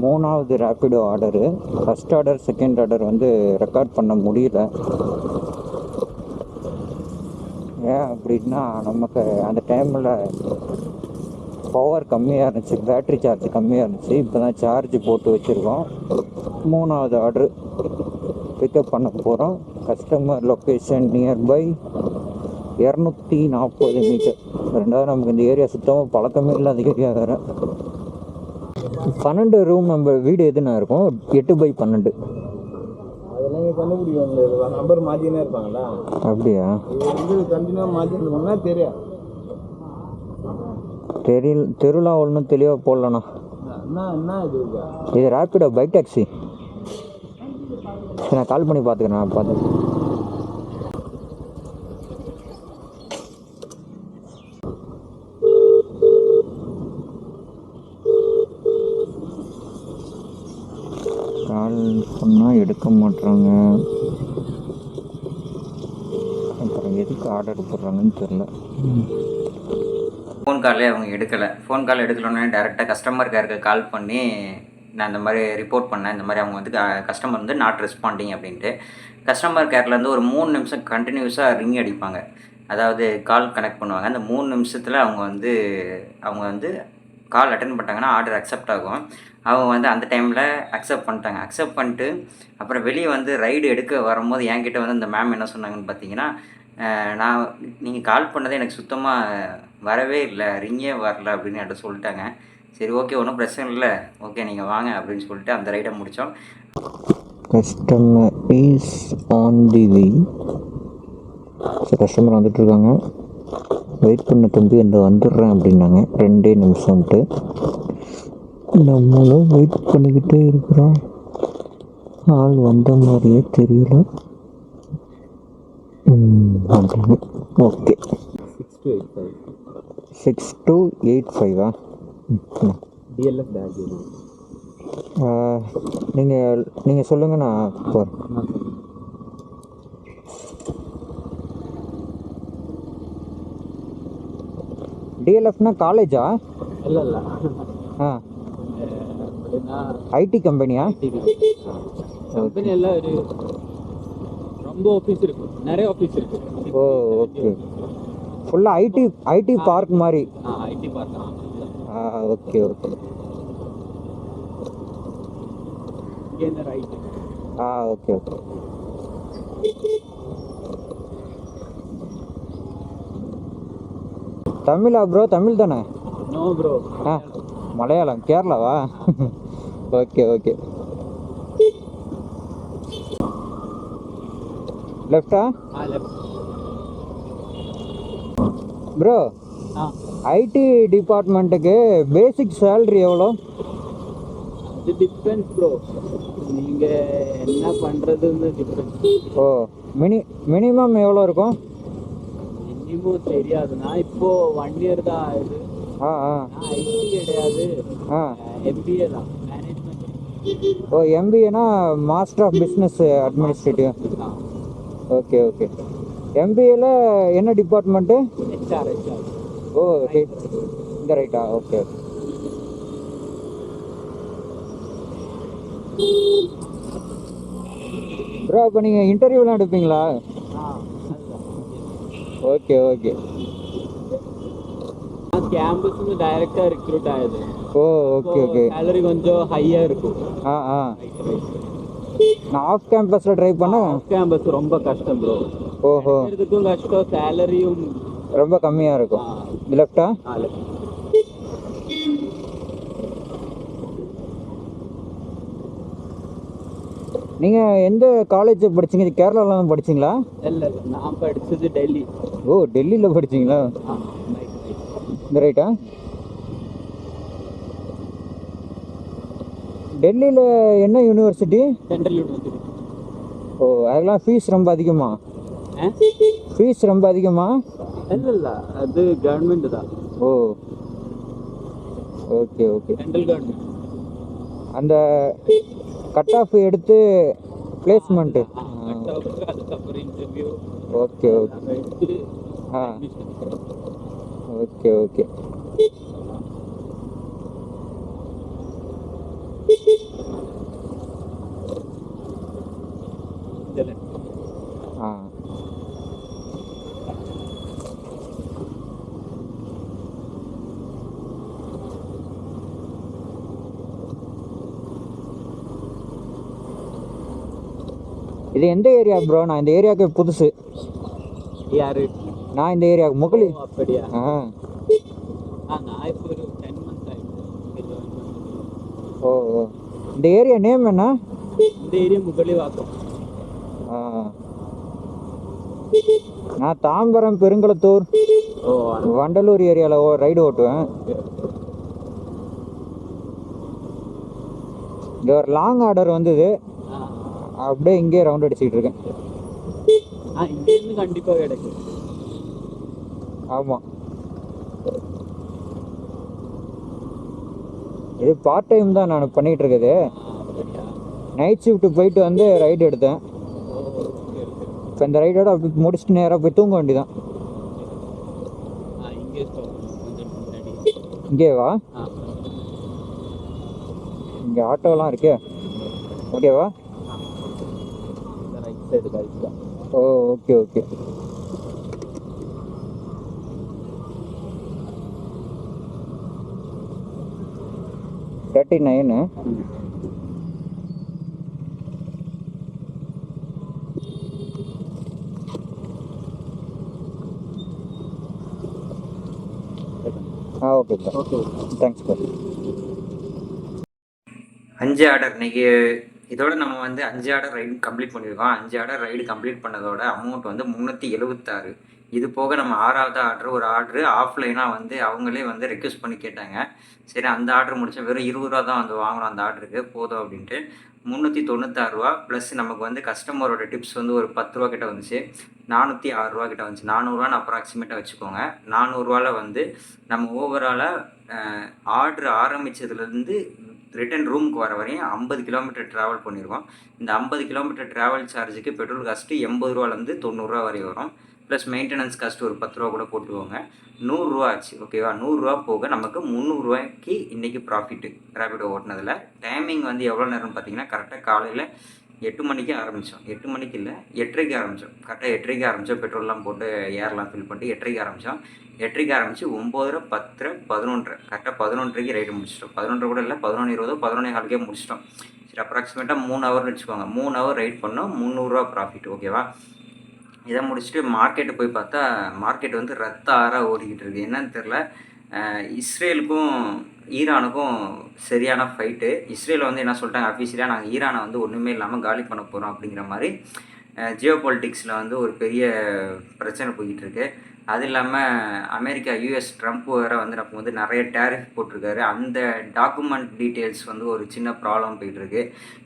மூணாவது Rapido order. First order second order வந்து record பண்ண முடியல. ஏன் அப்படின்னா நமக்கு அந்த டைமில் பவர் கம்மியாக இருந்துச்சு, பேட்ரி சார்ஜ் கம்மியாக இருந்துச்சு. இப்போ தான் சார்ஜ் போட்டு வச்சுருக்கோம். மூணாவது ஆர்டரு பிக்கப் பண்ண போகிறோம். Customer location nearby 240 metre. ரெண்டாவது நமக்கு இந்த ஏரியா சுத்தமாக பழக்கமே இல்லாத ஏரியா வேறு. 12 ரூம் நம்ம வீடு எதுனா இருக்கும்? 8/12. அதெல்லாம் கண்டுபிடிக்கும். நம்பர் மாற்றினே இருப்பாங்களா? அப்படியா? கண்டினியூ மாற்றினா தெரியும். தெருலாம் ஒன்றும் தெளிவாக போடலண்ணா. என்ன இது ரேப்பிடோ பைக் டாக்ஸி. நான் கால் பண்ணி பார்த்துக்கிறேன். பார்த்து கால் பண்ணால் எடுக்க மாட்டுறாங்க. அப்புறம் எதுக்கு ஆர்டர் போடுறாங்கன்னு தெரில. ஃபோன் காலே அவங்க எடுக்கலை. ஃபோன் கால் எடுக்கலன்னே டேரெக்டாக கஸ்டமர் கேருக்கு கால் பண்ணி நான் இந்த மாதிரி ரிப்போர்ட் பண்ணேன். இந்த மாதிரி அவங்க வந்து கஸ்டமர் வந்து நாட் ரெஸ்பாண்டிங் அப்படின்ட்டு. கஸ்டமர் கேர்லேருந்து ஒரு 3 நிமிஷம் கண்டினியூஸாக ரிங் அடிப்பாங்க. அதாவது கால் கனெக்ட் பண்ணுவாங்க. அந்த 3 நிமிஷத்தில் அவங்க வந்து கால் அட்டன் பண்ணிட்டாங்கன்னா ஆர்டர் அக்செப்ட் ஆகும். அவங்க வந்து அந்த டைமில் அக்செப்ட் பண்ணிட்டாங்க. அக்செப்ட் பண்ணிட்டு அப்புறம் வெளியே வந்து ரைடு எடுக்க வரும்போது என்கிட்ட வந்து அந்த மேம் என்ன சொன்னாங்கன்னு பார்த்தீங்கன்னா, நீங்கள் கால் பண்ணதே எனக்கு சுத்தமாக வரவே இல்லை, ரிங்கே வரல அப்படின்னு என்கிட்ட சொல்லிட்டாங்க. சரி, ஓகே, ஒன்றும் பிரச்சனை இல்லை, ஓகே நீங்கள் வாங்க அப்படின்னு சொல்லிட்டு அந்த ரைடை முடித்தோம். Customer is on the way. Customer வந்துட்டுருக்காங்க. வெயிட் பண்ண தம்பி அந்த வந்துடுறேன் அப்படின்னாங்க. 2 நிமிஷம்ட்டு நம்மளும் வெயிட் பண்ணிக்கிட்டே இருக்கிறோம். ஆள் வந்த மாதிரியே தெரியல. அப்படின்னு ஓகே. 6285 DLF back. நீங்கள் சொல்லுங்கள், நான் போகிறேன். டிஎல்எஃப்னா காலேஜா? இல்லை. ஐடி கம்பெனியா? கம்பெனி எல்லாம் ஒரு ரொம்ப ஆஃபீஸ் இருக்கு, நிறைய ஆஃபீஸ் இருக்கு. ஓ, ஓகே. ஃபுல்லாக ஐடி பார்க் மாதிரி? IT park. Okay okay. இங்கே இந்த ரைட். Okay okay. தமிழா ப்ரோ? தமிழ் தானே? No bro. மலையாளம். கேரளாவா? Okay okay. லெஃப்டா? லெஃப்ட். ப்ரோ, ஐடி டிபார்ட்மெண்ட்டுக்கு பேசிக் சேலரி எவ்வளோ? அது டிஃபரன்ஸ் ப்ரோ, நீங்கள் என்ன பண்ணுறதுன்னு டிஃபரன்ஸ். ஓ, மினிமம் எவ்வளோ இருக்கும்? மினிமம் தெரியாதுண்ணா. இப்போ 1 இயர் தான் ஆகுது. ஐடி கிடையாது, எம்பிஏ தான், மேனேஜ்மெண்ட். ஓ, எம்பிஏனா master of business administrative. Okay okay. எம்பிஏல என்ன டிபார்ட்மெண்ட்டு? HR. ஓ, இந்த ரைட்டா? ஓகே. ப்ரோ, இப்போ நீங்கள் இன்டர்வியூலாம் எடுப்பீங்களா? Okay okay. கேம்பஸ் டைரக்டா ரெக்ரூட் ஆகுது. ஓ, ஓகே ஓகே. சேலரி கொஞ்சம் ஹையா இருக்கும். நான் ஆஃப் கேம்பஸில் ட்ரை பண்ணேன். ஆஃப் கேம்பஸ் ரொம்ப கஷ்டம் ப்ரோ. ஓஹோ, இதுக்கும் கஷ்டம், சேலரியும் ரொம்ப கம்மியாக இருக்கும். லெஃப்டா? நீங்கள் எந்த காலேஜ் படிச்சீங்க? கேரளாவில் தான் படிச்சிங்களா? இல்லை, நான் படித்தது டெல்லி. ஓ, டெல்லியில் படிச்சிங்களா? இந்த ரைட்டா? டெல்லியில் என்ன யூனிவர்சிட்டி? Central university. ஓ, அதெல்லாம் ஃபீஸ் ரொம்ப அதிகமா? ஃபீஸ் ரொம்ப அதிகமா? இல்லை, அது கவர்மெண்ட் தான். ஓ, ஓகே ஓகே. Central government. அந்த கட் ஆஃப் எடுத்து பிளேஸ்மெண்ட்டு. அதுக்கப்புறம் interview. Okay okay. Okay okay. இது எந்த ஏரியா ப்ரோ? நான் இந்த ஏரியாவுக்கு புதுசு. யாரு? நான் இந்த ஏரியாவுக்கு முகலி. ஓ, அப்படியா? ஆ நான் இப்போ ஒரு 10 months ஆயிடுச்சு இங்க join பண்ணி. ஓ ஓ. இந்த ஏரியா நேம் என்ன? இந்த ஏரியா முகலிவாக்கம். ஆ நான் தாம்பரம், பெருங்குளத்தூர், ஓ, வண்டலூர் ஏரியாவில் ரைடு ஓட்டுவேன். இங்கே ஒரு லாங் ஆர்டர் வந்தது, அப்படியே இங்கே ரவுண்ட் அடிச்சுக்கிட்டு இருக்கேன். இங்கேருந்து கண்டிப்பாக கிடைக்கும். ஆமாம், இது பார்ட் டைம் தான் நான் பண்ணிகிட்டு இருக்குது. அப்படியா? நைட் ஷிஃப்ட்டு போயிட்டு வந்து ரைடு எடுத்தேன். ஓ, சரி சரி. இப்போ இந்த ரைடோட அப்படி முடிச்சுட்டு நேராக போய் தூங்க வேண்டியதான். இங்கே stop பண்ணு, கொஞ்சம் முன்னாடி. இங்கேவா? இங்கே ஆட்டோலாம் இருக்கே. ஓகேவா? இந்த ரைட் சைடு கழிச்சா. ஓ okay okay. Thirty 39. Okay sir. Okay, thanks sir. 5 order இன்னைக்கு இதோட நம்ம வந்து 5 ஆர்டர் ரைடு கம்ப்ளீட் பண்ணியிருக்கோம். 5 ஆர்டர் ரைடு கம்ப்ளீட் பண்ணதோட அமௌண்ட் வந்து 376. இது போக நம்ம 6வது ஆர்டர் ஒரு ஆர்டரு ஆஃப்லைனாக வந்து அவங்களே வந்து ரெக்வஸ்ட் பண்ணி கேட்டாங்க. சரி, அந்த ஆர்டர் முடிச்சா வெறும் 20 ரூபா தான் வந்து வாங்குறோம் அந்த ஆர்டருக்கு, போதும் அப்படின்ட்டு 396 ரூபா ப்ளஸ் நமக்கு வந்து கஸ்டமரோட டிப்ஸ் வந்து ஒரு 10 ரூபா கிட்ட வந்துச்சு. 406 ரூபா கிட்ட வந்துச்சு. 400 ரூபான்னு அப்ராக்சிமேட்டாக வச்சுக்கோங்க. 400 ரூபாவில் வந்து நம்ம ஓவராலாக ஆர்டர் ஆரம்பித்ததுலேருந்து ரிட்டன் ரூமுக்கு வர வரையும் 50 கிலோமீட்டர் ட்ராவல் பண்ணியிருக்கோம். இந்த 50 கிலோமீட்டர் ட்ராவல் சார்ஜுக்கு பெட்ரோல் காஸ்ட்டு 80 ரூபாலேருந்து 90 ரூபா வரை வரும். ப்ளஸ் மெயின்டெனன்ஸ் காஸ்ட் ஒரு 10 ரூபா கூட போட்டுக்கோங்க. 100 ரூபா ஆச்சு. ஓகேவா? 100 ரூபா போக நமக்கு 300 ரூபாய்க்கு இன்றைக்கி ப்ராஃபிட்டு ரேபிடோ ஓட்டினதில். டைமிங் வந்து எவ்வளோ நேரம்னு பார்த்தீங்கன்னா, கரெக்டாக காலையில் 8 மணிக்கு ஆரம்பித்தோம். 8 மணிக்கு இல்லை, 8:30க்கு ஆரம்பித்தோம். கரெக்டாக 8:30க்கு ஆரம்பித்தோம். பெட்ரோல்லாம் போட்டு ஏர்லாம் ஃபில் பண்ணிட்டு 8:30க்கு ஆரம்பித்தோம். 8:30க்கு ஆரம்பித்து 9:30, 10:30, 11:30 கரெக்டாக 11:30க்கு ரைடு முடிச்சிட்டோம். 11:30 கூட இல்லை, 11:20, 11:15க்கே முடிச்சிட்டோம். சரி, அப்ராக்சிமேட்டாக 3 ஹவர்னு வச்சுக்கோங்க. 3 ஹவர் ரைட் பண்ணோம், 300 ரூபா ப்ராஃபிட். ஓகேவா? இதை முடிச்சுட்டு மார்க்கெட்டு போய் பார்த்தா மார்க்கெட் வந்து ரத்த ஆறாக ஓடிக்கிட்டு இருக்குது. என்னன்னு தெரில. இஸ்ரேலுக்கும் ஈரானுக்கும் சரியான ஃபைட்டு. இஸ்ரேலில் வந்து என்ன சொல்லிட்டாங்க அஃபீஷியலாக, நாங்கள் ஈரானை வந்து ஒன்றுமே இல்லாமல் காலி பண்ண போகிறோம் அப்படிங்கிற மாதிரி ஜியோ பொலிட்டிக்ஸில் வந்து ஒரு பெரிய பிரச்சனை போய்கிட்டு இருக்கு. அது இல்லாமல் அமெரிக்கா யூஎஸ் ட்ரம்ப் வேறு வந்து நம்ம வந்து நிறைய டேரிஃப் போட்டிருக்காரு. அந்த டாக்குமெண்ட் டீட்டெயில்ஸ் வந்து ஒரு சின்ன ப்ராப்ளம் போயிட்டுருக்கு.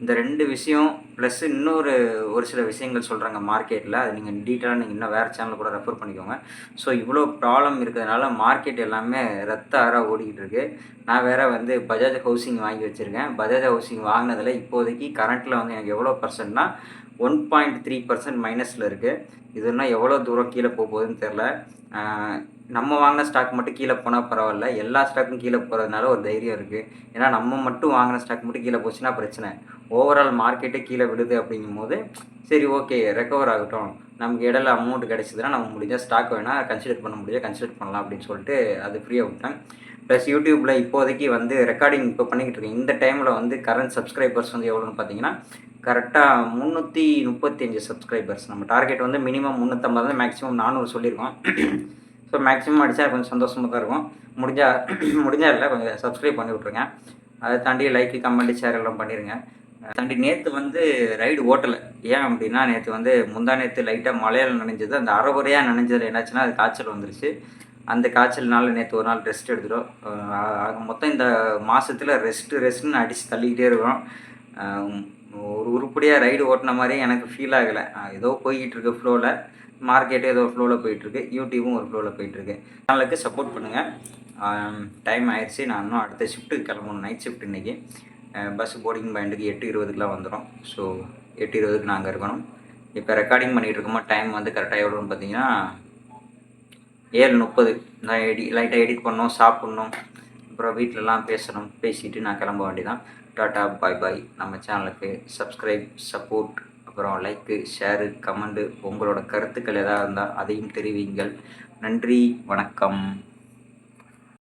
இந்த 2 விஷயம் ப்ளஸ் இன்னொரு ஒரு சில விஷயங்கள் சொல்கிறாங்க மார்க்கெட்டில். அது நீங்கள் டீட்டெயிலாக நீங்கள் இன்னும் வேறு சேனலில் கூட ரெஃபர் பண்ணிக்கோங்க. ஸோ இவ்வளோ ப்ராப்ளம் இருக்கிறதுனால மார்க்கெட் எல்லாமே ரத்த ஆறாக ஓடிக்கிட்டு இருக்குது. நான் வேறு வந்து பஜாஜ் ஹவுசிங் வாங்கி வச்சுருக்கேன். பஜாஜ் ஹவுசிங் வாங்கினதில் இப்போதைக்கு கரண்ட்டில் வந்து எனக்கு எவ்வளோ பர்சன்ட்னா 1.3% மைனஸில் இருக்குது. இதுன்னா எவ்வளோ தூரம் கீழே போகுதுன்னு தெரில. நம்ம வாங்கின ஸ்டாக் மட்டும் கீழே போனால் பரவாயில்ல, எல்லா ஸ்டாக்கும் கீழே போகிறதுனால ஒரு தைரியம் இருக்குது. ஏன்னா நம்ம மட்டும் வாங்கின ஸ்டாக் மட்டும் கீழே போச்சுன்னா பிரச்சனை. ஓவரால் மார்க்கெட்டே கீழே விடுது அப்படிங்கும்போது சரி ஓகே, ரெக்கவர் ஆகட்டும், நமக்கு இடையில அமௌண்ட் கிடச்சிதுன்னா நம்ம முடிஞ்சால் ஸ்டாக் வேணால் கன்சிடர் பண்ண முடியாது, கன்சிடர் பண்ணலாம் அப்படின்னு சொல்லிட்டு அது ஃப்ரீயாக விட்டேன். ப்ளஸ் யூடியூப்பில் இப்போதைக்கு வந்து ரெக்கார்டிங் இப்போ பண்ணிக்கிட்டு இருக்கேன். இந்த டைமில் வந்து கரண்ட் சப்ஸ்கிரைபர்ஸ் வந்து எவ்வளோன்னு பார்த்தீங்கன்னா, கரெக்டாக 335 சப்ஸ்கிரைபர்ஸ். நம்ம டார்கெட் வந்து மினிமம் 350, மேக்ஸிமம் 400 சொல்லியிருக்கோம். ஸோ மேக்ஸிமம் அடித்தா கொஞ்சம் சந்தோஷமாக தான் இருக்கும். முடிஞ்சால் இல்லை, கொஞ்சம் சப்ஸ்கிரைப் பண்ணி விட்ருங்க. அதை தாண்டி லைக்கு, கமெண்ட்டு, ஷேர் எல்லாம் பண்ணிடுங்க. தாண்டி நேற்று வந்து ரைடு ஓட்டலை. ஏன் அப்படின்னா, நேற்று வந்து முந்தா நேற்று லைட்டாக மழையில் நனைஞ்சது. அந்த அரைகுறையாக நனைஞ்சதில் என்னாச்சுன்னா அது காய்ச்சல் வந்துருச்சு. அந்த காய்ச்சல்னால நேற்று ஒரு நாள் ரெஸ்ட் எடுத்துட்டோம். மொத்தம் இந்த மாதத்தில் ரெஸ்ட்டுன்னு அடித்து தள்ளிக்கிட்டே இருக்கிறோம். ஒரு உருப்படியாக ரைடு ஓட்டின மாதிரியே எனக்கு ஃபீல் ஆகலை. ஏதோ போய்கிட்டு இருக்கு ஃப்ளோவில். மார்க்கெட்டு ஏதோ ஃப்ளோவில் போயிட்டுருக்கு, யூடியூபும் ஒரு ஃப்ளோவில் போயிட்டுருக்கு. சேனலுக்கு சப்போர்ட் பண்ணுங்கள். டைம் ஆயிடுச்சு, நான் இன்னும் அடுத்த ஷிஃப்ட்டுக்கு கிளம்பணும். நைட் ஷிஃப்ட் இன்றைக்கி. பஸ் போர்டிங் பாயிண்ட்டுக்கு 8:20க்குலாம் வந்துடும். ஸோ 8:20க்கு நான் அங்கே இருக்கணும். இப்போ ரெக்கார்டிங் பண்ணிகிட்டு இருக்கோமா டைம் வந்து கரெக்டாக எவ்வளோன்னு பார்த்தீங்கன்னா 7:30. நான் லைட்டாக எடிட் பண்ணணும், சாப்பிட்ணும், அப்புறம் வீட்டிலலாம் பேசணும். பேசிட்டு நான் கிளம்ப வேண்டியதான். டாட்டா, பாய் பாய். நம்ம சேனலுக்கு சப்ஸ்கிரைப், சப்போர்ட், அப்புறம் லைக்கு, ஷேரு, கமெண்ட்டு, உங்களோட கருத்துக்கள் எதாவது இருந்தால் அதையும் தெரிவிங்கள். நன்றி, வணக்கம்.